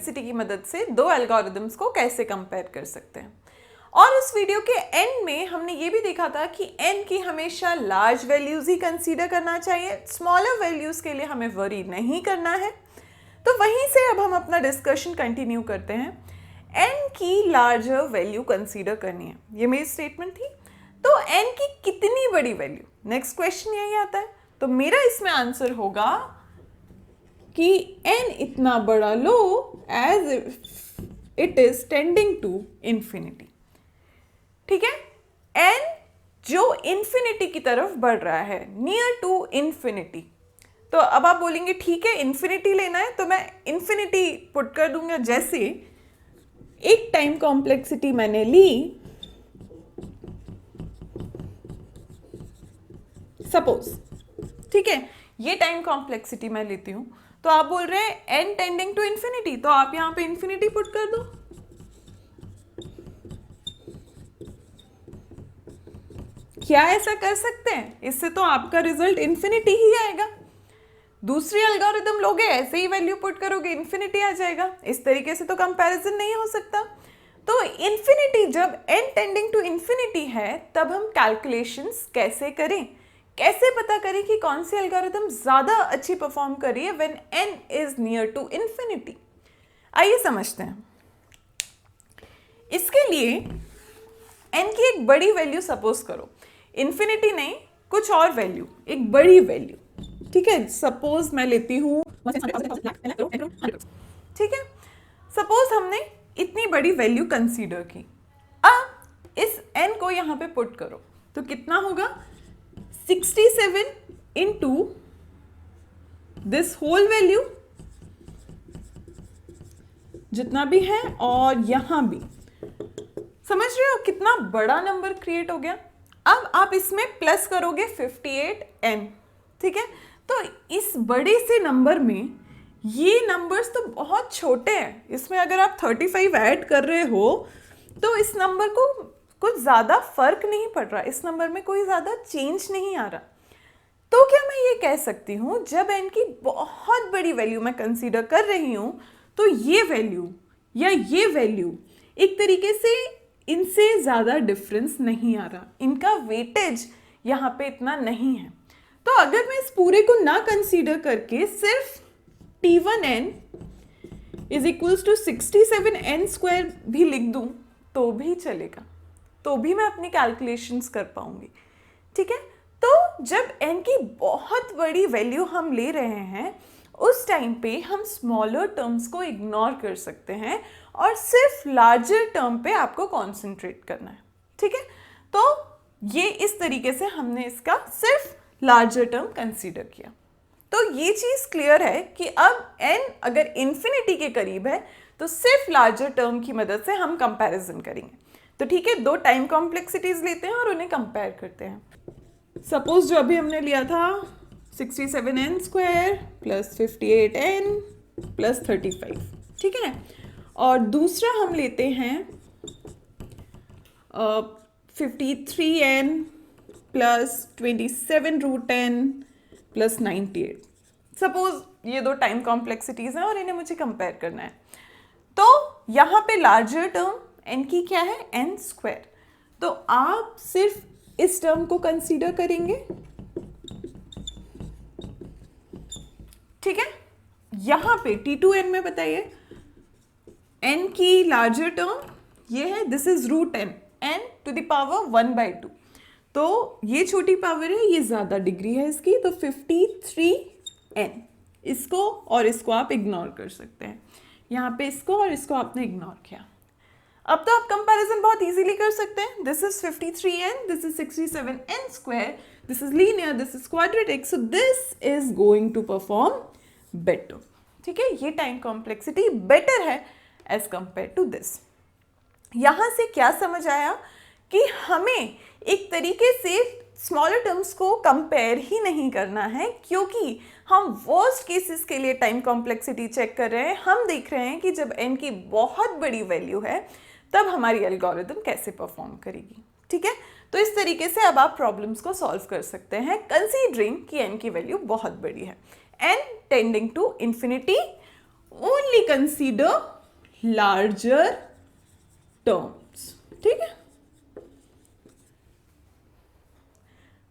Complexity की मदद से दो एल्गोरिदम्स को कैसे कंपेयर कर सकते हैं। और उस वीडियो के एंड में हमने ये भी देखा था कि n की हमेशा लार्ज वैल्यूज ही कंसीडर करना चाहिए, स्मॉलर वैल्यूज के लिए हमें वरी नहीं करना है। तो वहीं से अब हम अपना डिस्कशन कंटिन्यू करते हैं। n की लार्जर वैल्यू कंसीडर करनी है, ये मेरी स्टेटमेंट थी। तो n की कितनी बड़ी वैल्यू, नेक्स्ट क्वेश्चन यही आता है। तो मेरा इसमें आंसर होगा कि n इतना बड़ा लो as it is tending to infinity. ठीक है, n जो इंफिनिटी की तरफ बढ़ रहा है, नियर टू इंफिनिटी। तो अब आप बोलेंगे ठीक है इंफिनिटी लेना है, तो मैं इंफिनिटी पुट कर दूंगा। जैसे एक टाइम कॉम्प्लेक्सिटी मैंने ली, सपोज, ठीक है, ये टाइम कॉम्प्लेक्सिटी मैं लेती हूं, तो आप बोल रहे हैं n टेंडिंग टू इंफिनिटी, तो आप यहां पे इंफिनिटी पुट कर दो। क्या ऐसा कर सकते हैं? इससे तो आपका रिजल्ट इंफिनिटी ही आएगा। दूसरी एल्गोरिदम लोगे, ऐसे ही वैल्यू पुट करोगे, इंफिनिटी आ जाएगा। इस तरीके से तो कंपैरिजन नहीं हो सकता। तो इंफिनिटी, जब n टेंडिंग टू इंफिनिटी है, तब हम कैलकुलेशंस कैसे करें, कैसे पता करें कि कौन सी एल्गोरिदम ज्यादा अच्छी परफॉर्म कर रही है when n is near to infinity. आइए समझते हैं। इसके लिए n की एक बड़ी वैल्यू सपोज करो, इंफिनिटी नहीं, कुछ और वैल्यू, एक बड़ी वैल्यू, ठीक है। सपोज मैं लेती हूँ, ठीक है, सपोज हमने इतनी बड़ी वैल्यू कंसीडर की। अब इस n को यहां पे पुट करो, तो कितना होगा, 67 इंटू दिस होल वैल्यू जितना भी है, और यहां भी, समझ रहे हो कितना बड़ा नंबर क्रिएट हो गया। अब आप इसमें प्लस करोगे 58n, ठीक है। तो इस बड़े से नंबर में ये नंबर्स तो बहुत छोटे हैं, इसमें अगर आप 35 ऐड कर रहे हो तो इस नंबर को कुछ ज़्यादा फर्क नहीं पड़ रहा, इस नंबर में कोई ज़्यादा चेंज नहीं आ रहा। तो क्या मैं ये कह सकती हूँ, जब n की बहुत बड़ी वैल्यू मैं कंसीडर कर रही हूँ, तो ये वैल्यू या ये वैल्यू एक तरीके से इनसे ज़्यादा डिफरेंस नहीं आ रहा, इनका वेटेज यहाँ पे इतना नहीं है। तो अगर मैं इस पूरे को ना कंसीडर करके सिर्फ t1n is equals to 67n square भी लिख दूँ तो भी चलेगा, तो भी मैं अपनी कैलकुलेशंस कर पाऊंगी, ठीक है। तो जब n की बहुत बड़ी वैल्यू हम ले रहे हैं, उस टाइम पे हम स्मॉलर टर्म्स को इग्नोर कर सकते हैं और सिर्फ लार्जर टर्म पे आपको कॉन्सेंट्रेट करना है, ठीक है। तो ये इस तरीके से हमने इसका सिर्फ लार्जर टर्म कंसीडर किया। तो ये चीज क्लियर है कि अब n अगर इंफिनिटी के करीब है तो सिर्फ लार्जर टर्म की मदद से हम कंपैरिजन करेंगे। तो ठीक है, दो टाइम कॉम्प्लेक्सिटीज लेते हैं और उन्हें कंपेयर करते हैं। सपोज जो अभी हमने लिया था 67n square plus 58n plus 35, ठीक है। और दूसरा हम लेते हैं 53n plus 27√n plus 98। Suppose ये दो टाइम कॉम्प्लेक्सिटीज हैं और इन्हें मुझे कंपेयर करना है। तो यहाँ पे लार्जर टर्म n की क्या है, n स्क्वायर। तो आप सिर्फ इस टर्म को कंसीडर करेंगे, ठीक है। यहां पे t2n में बताइए n की लार्जर टर्म ये है, this is √n, n to the power 1/2। तो ये छोटी पावर है, ये ज्यादा डिग्री है इसकी, तो 53n। इसको और इसको आप इग्नोर कर सकते हैं, यहाँ पे इसको और इसको आपने इग्नोर किया। अब तो आप कंपैरिजन बहुत इजीली कर सकते हैं। This is 53n, this is 67n square, this is linear, this is quadratic, so this is going to perform better, ठीक है। ये टाइम कॉम्प्लेक्सिटी बेटर है एज कंपेयर टू दिस। यहां से क्या समझ आया कि हमें एक तरीके से स्मॉलर टर्म्स को कंपेयर ही नहीं करना है, क्योंकि हम वर्स्ट केसेस के लिए टाइम कॉम्प्लेक्सिटी चेक कर रहे हैं। हम देख रहे हैं कि जब n की बहुत बड़ी वैल्यू है तब हमारी एल्गोरिदम कैसे परफॉर्म करेगी, ठीक है। तो इस तरीके से अब आप प्रॉब्लम्स को सॉल्व कर सकते हैं कंसीडरिंग कि n की वैल्यू बहुत बड़ी है। n tending to infinity, only consider larger terms. ठीक है,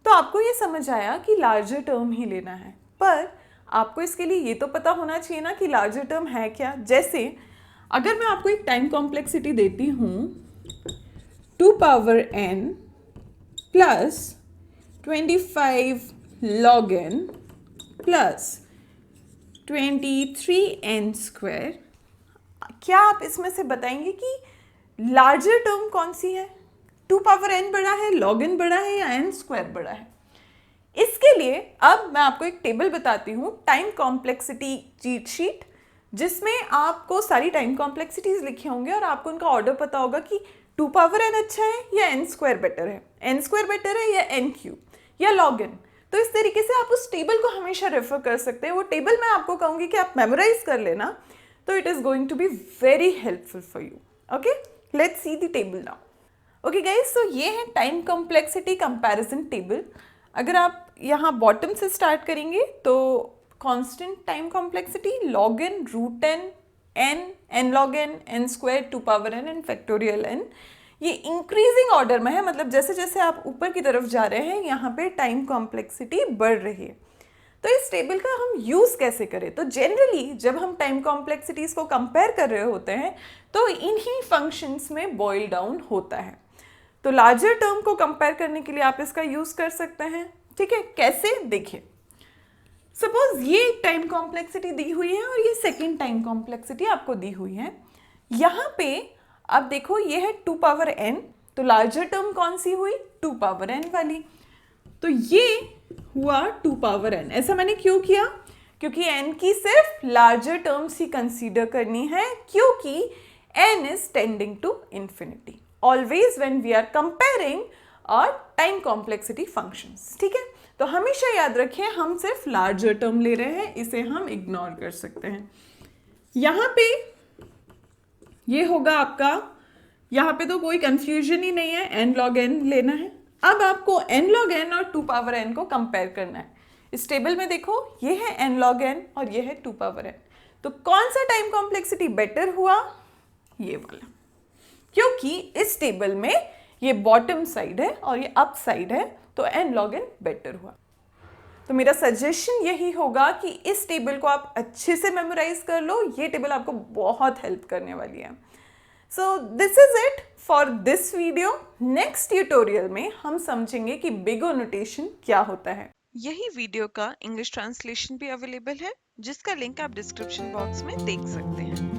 तो आपको ये समझ आया कि लार्जर टर्म ही लेना है, पर आपको इसके लिए ये तो पता होना चाहिए ना कि लार्जर टर्म है क्या। जैसे अगर मैं आपको एक टाइम कॉम्प्लेक्सिटी देती हूँ 2 power n plus 25 log n plus 23n square, क्या आप इसमें से बताएंगे कि लार्जर टर्म कौन सी है? 2 पावर n बड़ा है, log n बड़ा है, या n स्क्वायर बड़ा है? इसके लिए अब मैं आपको एक टेबल बताती हूँ, टाइम कॉम्प्लेक्सिटी चीट शीट, जिसमें आपको सारी टाइम कॉम्प्लेक्सिटीज लिखे होंगे और आपको उनका ऑर्डर पता होगा कि 2 पावर n अच्छा है या n स्क्वायर बेटर है, n स्क्वायर बेटर है या n क्यूब या log n। तो इस तरीके से आप उस टेबल को हमेशा रेफर कर सकते हैं। वो टेबल मैं आपको कहूंगी कि आप मेमोराइज कर लेना, तो it is going to be very helpful for you. Okay, let's see the table now. Okay guys, so ये है टाइम कॉम्प्लेक्सिटी कंपैरिजन टेबल। अगर आप यहाँ बॉटम से स्टार्ट करेंगे तो constant time complexity log n, root n, n log n, n square, 2 power n and factorial n, ये increasing order में है, मतलब जैसे जैसे आप ऊपर की तरफ जा रहे हैं यहाँ पे टाइम कॉम्प्लेक्सिटी बढ़ रही है। तो इस टेबल का हम यूज कैसे करें? तो जनरली जब हम टाइम कॉम्प्लेक्सिटीज को कंपेयर कर रहे होते हैं तो इन्हीं फंक्शंस में बॉइल डाउन होता है। तो लार्जर टर्म को कंपेयर करने के लिए आप इसका यूज कर सकते हैं। ठीक है, कैसे? देखिए, सपोज ये एक टाइम कॉम्प्लेक्सिटी दी हुई है और ये सेकेंड टाइम कॉम्प्लेक्सिटी आपको दी हुई है। यहाँ पे अब देखो ये है 2 पावर n, तो लार्जर टर्म कौन सी हुई? 2 पावर n वाली। तो ये हुआ 2 पावर n। ऐसा मैंने क्यों किया? क्योंकि n की सिर्फ लार्जर टर्म्स ही कंसीडर करनी है, क्योंकि n is tending to infinity always when we are comparing और टाइम कॉम्प्लेक्सिटी फंक्शंस। ठीक है, तो हमेशा याद रखें हम सिर्फ लार्जर टर्म ले रहे हैं, इसे हम इग्नोर कर सकते हैं। यहाँ पे ये होगा आपका, यहाँ पे तो कोई कंफ्यूजन ही नहीं है, n log n लेना है। अब आपको n log n और 2 पावर n को कंपेयर करना है। इस टेबल में देखो ये है n log n और ये है 2 पावर n, तो कौन सा टाइम कॉम्प्लेक्सिटी बेटर हुआ? ये वाला, क्योंकि इस टेबल में ये बॉटम साइड है और ये अप साइड है, तो n log n बेटर हुआ। तो मेरा सजेशन यही होगा कि इस टेबल को आप अच्छे से मेमोराइज कर लो, ये टेबल आपको बहुत हेल्प करने वाली है। सो this is it for this video. Next tutorial में हम समझेंगे कि बिग ओ नोटेशन क्या होता है। यही वीडियो का इंग्लिश ट्रांसलेशन भी अवेलेबल है, जिसका लिंक आप डिस्क्रिप्शन बॉक्स में देख सकते हैं।